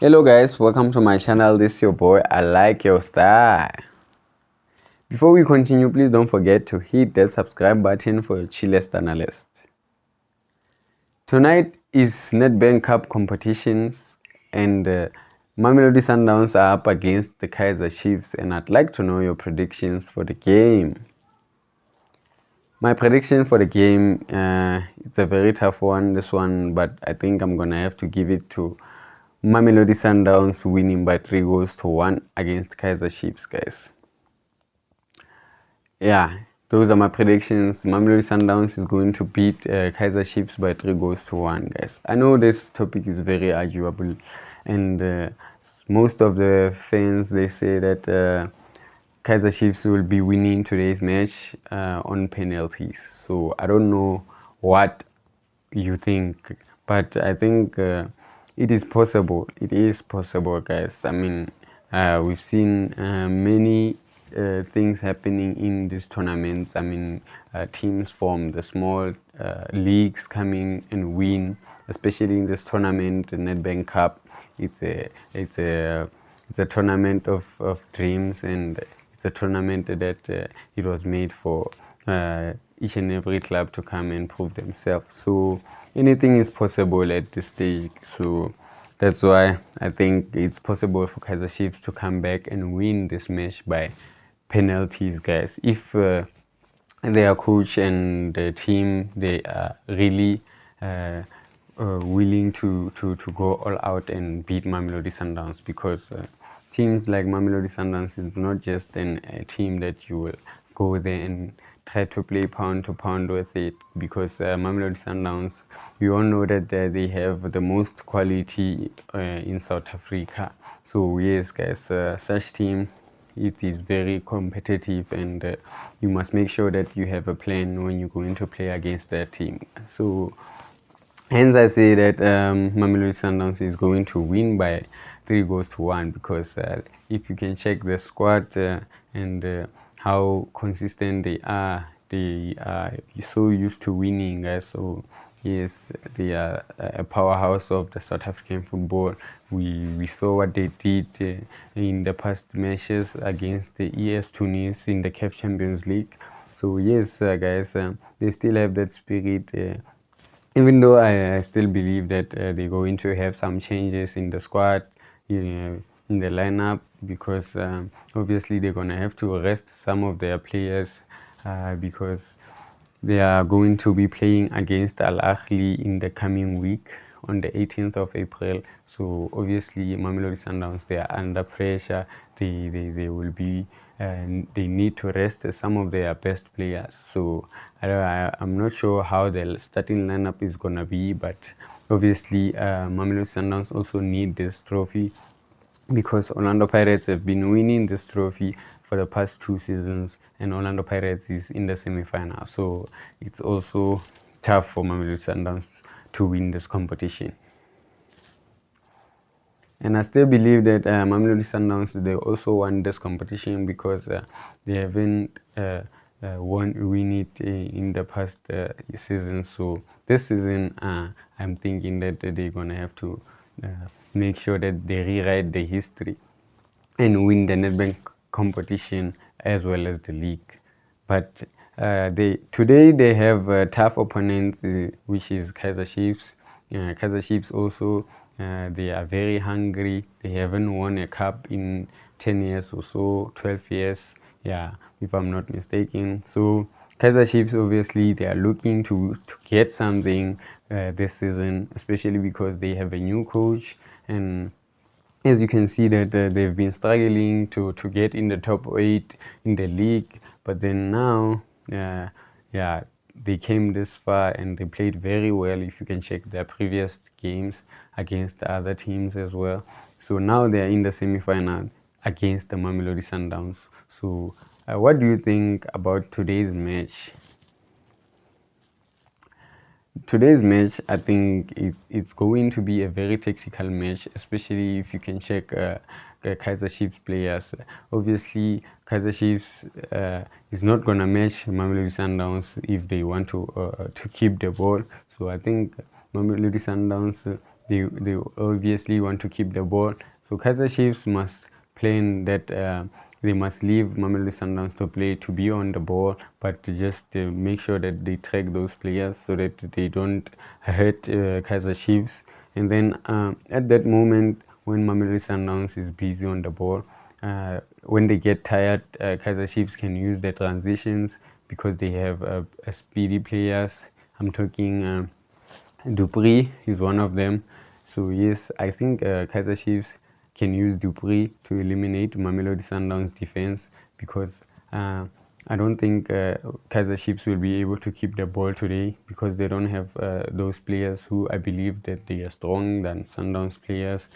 Hello guys, welcome to my channel. This is your boy. I like your style. Before we continue, please don't forget to hit the subscribe button for your chillest analyst. Tonight is Nedbank Cup competitions and Mamelodi Sundowns are up against the Kaizer Chiefs, and I'd like to know your predictions for the game. My prediction for the game, it's a very tough one, this one, but I think I'm gonna have to give it to Mamelodi Sundowns winning by 3-1 against Kaizer Chiefs, guys. Yeah, those are my predictions. Mamelodi Sundowns is going to beat Kaizer Chiefs by 3-1, guys. I know this topic is very arguable, and most of the fans, they say that Kaizer Chiefs will be winning today's match on penalties. So I don't know what you think, but I think it is possible. It is possible, guys. I mean, we've seen many things happening in these tournaments. I mean, teams from the small leagues coming and win, especially in this tournament, the Nedbank Cup. It's a tournament of dreams, and it's a tournament that it was made for each and every club to come and prove themselves. So anything is possible at this stage. So that's why I think it's possible for Kaizer Chiefs to come back and win this match by penalties, guys. If their coach and the team, they are really willing to go all out and beat Mamelodi Sundowns, because teams like Mamelodi Sundowns is not just a team that you will go there and try to play pound to pound with it, because Mamelodi Sundowns, we all know that they have the most quality in South Africa. So yes, guys, such team, it is very competitive, and you must make sure that you have a plan when you're going to play against that team. So hence I say that Mamelodi Sundowns is going to win by 3-1, because if you can check the squad and how consistent they are so used to winning, guys. So yes, they are a powerhouse of the South African football. We saw what they did in the past matches against the ES Tunis in the CAF Champions League. So yes, guys, they still have that spirit. Even though I still believe that they're going to have some changes in the squad, in the lineup, because obviously they're going to have to rest some of their players because they are going to be playing against Al Ahly in the coming week on the 18th of April. So obviously Mamelodi Sundowns, they are under pressure. They will be, they need to rest some of their best players. So I'm not sure how the starting lineup is gonna be, but obviously Mamelodi Sundowns also need this trophy, because Orlando Pirates have been winning this trophy for the past 2 seasons, and Orlando Pirates is in the semi-final. So it's also tough for Mamelodi Sundowns to win this competition. And I still believe that Mamelodi Sundowns, they also won this competition because they haven't win it in the past season. So this season, I'm thinking that they're gonna have to make sure that they rewrite the history and win the Nedbank competition as well as the league. But today they have tough opponents, which is Kaizer Chiefs. Kaizer Chiefs also, they are very hungry. They haven't won a cup in 10 years or so, 12 years, yeah, if I'm not mistaken. So Kaizer Chiefs, obviously, they are looking to get something this season, especially because they have a new coach, and as you can see that they've been struggling to get in the top 8 in the league, but then now yeah, they came this far and they played very well. If you can check their previous games against the other teams as well. So now they're in the semi-final against the Mamelodi Sundowns. So what do you think about today's match? Today's match, I think it's going to be a very tactical match, especially if you can check Kaizer Chiefs players. Obviously, Kaizer Chiefs is not going to match Mamelodi Sundowns if they want to keep the ball. So I think Mamelodi Sundowns, they obviously want to keep the ball. So Kaizer Chiefs must plan that they must leave Mamelodi Sundowns to play, to be on the ball, but to just make sure that they track those players so that they don't hurt Kaizer Chiefs. And then at that moment, when Mamelodi Sundowns is busy on the ball, when they get tired, Kaizer Chiefs can use the transitions because they have speedy players. I'm talking Dupree is one of them. So yes, I think Kaizer Chiefs can use Dupree to eliminate Mamelodi Sundowns defense because I don't think Kaizer Chiefs will be able to keep the ball today because they don't have those players who I believe that they are stronger than Sundowns players.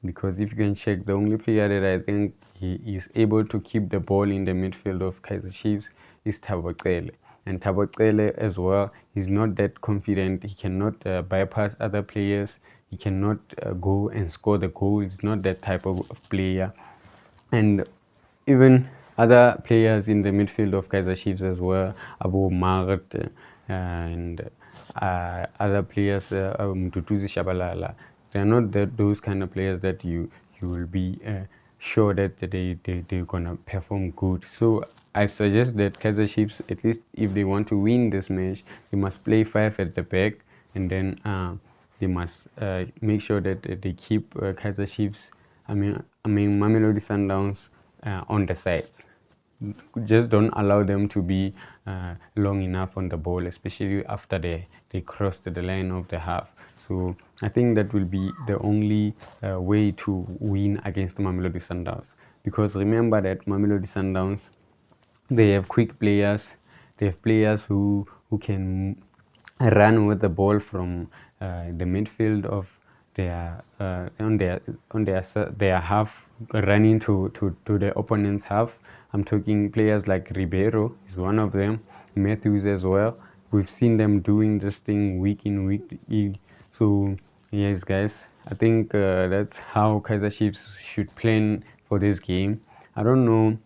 Because if you can check, the only player that I think he is able to keep the ball in the midfield of Kaizer Chiefs is Thabo Cele. And Thabo Cele as well, he's not that confident. He cannot bypass other players. He cannot go and score the goal. He's not that type of player. And even other players in the midfield of Kaizer Chiefs as well, Abu Mart and other players, Mduduzi Shabalala, they are not those kind of players that you will be sure that they're gonna perform good. So I suggest that Kaizer Chiefs, at least if they want to win this match, they must play five at the back, and then they must make sure that they keep Kaizer Chiefs, I mean Mamelodi Sundowns on the sides. Just don't allow them to be long enough on the ball, especially after they crossed the line of the half. So I think that will be the only way to win against Mamelodi Sundowns. Because remember that Mamelodi Sundowns, they have quick players. They have players who can run with the ball from the midfield of their their half, running to the opponent's half. I'm talking players like Ribeiro is one of them, Matthews as well. We've seen them doing this thing week in week in. So yes, guys, I think that's how Kaizer Chiefs should plan for this game. I don't know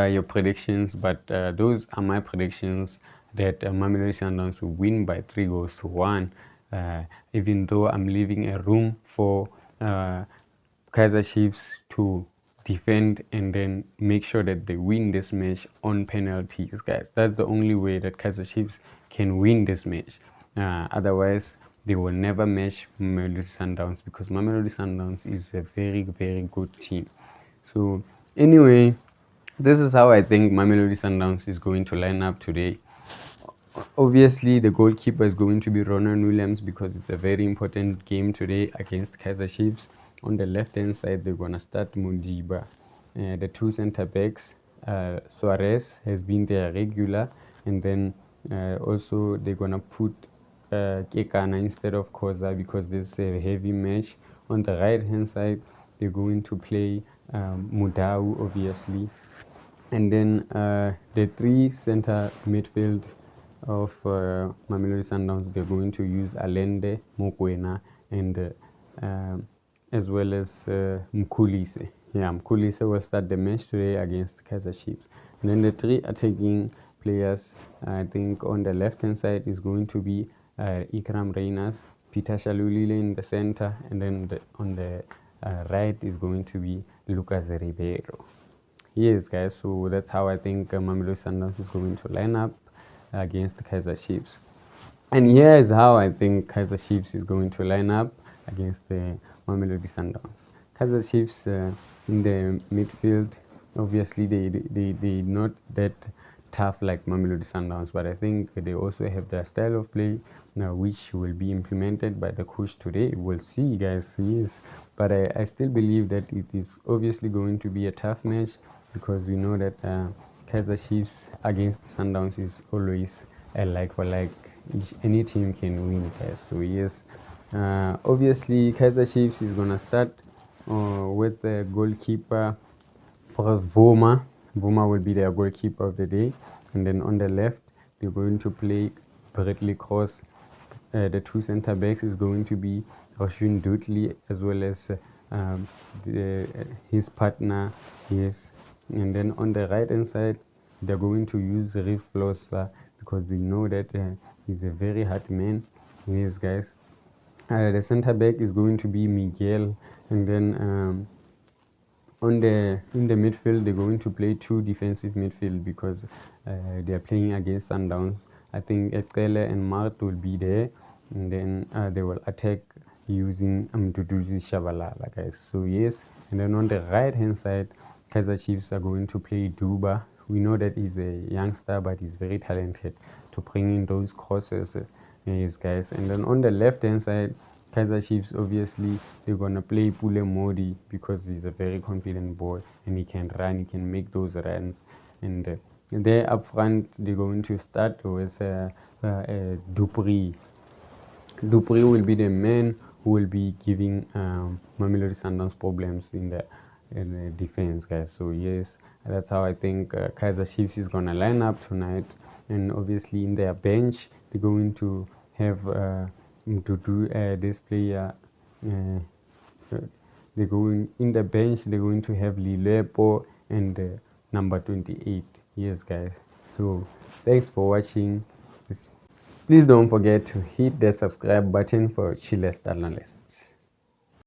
your predictions, but those are my predictions that Mamelodi Sundowns will win by 3 goals to 1. Even though I'm leaving a room for Kaizer Chiefs to defend and then make sure that they win this match on penalties, guys. That's the only way that Kaizer Chiefs can win this match. Otherwise, they will never match Mamelodi Sundowns because Mamelodi Sundowns is a very, very good team. So, anyway, this is how I think Mamelodi Sundowns is going to line up today. Obviously, the goalkeeper is going to be Ronan Williams because it's a very important game today against Kaizer Chiefs. On the left-hand side, they're going to start Mundiba. The two center backs, Suarez has been their regular, and then also they're going to put Kekana instead of Koza because this is a heavy match. On the right-hand side, they're going to play Mudau, obviously, and then the three center midfield of Mamelodi Sundowns, they're going to use Allende, Mokoena, and as well as Mkhulise. Yeah, Mkhulise will start the match today against Kaizer Chiefs. And then the three attacking players, I think on the left hand side is going to be Ikram Reyners, Peter Shalulile in the center, and then on the right is going to be Lucas Ribeiro. Yes, guys, so that's how I think Mamelodi Sundowns is going to line up against the Kaizer Chiefs. And here is how I think Kaizer Chiefs is going to line up against the Mamelodi Sundowns. Kaizer Chiefs in the midfield, obviously they not that tough like Mamelodi Sundowns, but I think they also have their style of play now, which will be implemented by the coach today. We'll see, guys. Yes, but I still believe that it is obviously going to be a tough match because we know that Kaizer Chiefs against Sundowns is always a like for like. Any team can win, guys. So yes, obviously Kaizer Chiefs is gonna start with the goalkeeper Voma. Voma will be their goalkeeper of the day, and then on the left they're going to play Bradley Cross. The two center backs is going to be Roshin Dudley as well as his partner. Yes, and then on the right hand side they're going to use Reef Flosser because they know that he's a very hard man. Yes, guys. The center back is going to be Miguel, and then in the midfield they're going to play two defensive midfield because they are playing against Sundowns. I think Ekele and Mart will be there, and then they will attack using Duduzi Shabalala, guys. So yes, and then on the right hand side, Kaiser Chiefs are going to play Duba. We know that he's a youngster, but he's very talented to bring in those crosses. Yes, guys. And then on the left hand side, Kaiser Chiefs, obviously, they're going to play Pule Modi because he's a very confident boy and he can run, he can make those runs. And there up front, they're going to start with Dupri. Dupri will be the man who will be giving Mamelodi Sundowns problems in the defense, guys. So, yes, that's how I think Kaiser Chiefs is going to line up tonight. And obviously, in their bench, they're going to have to do this player. Uh, they're going in the bench. They're going to have Lilepo and number 28. Yes, guys. So thanks for watching. Please don't forget to hit the subscribe button for chillest analysts.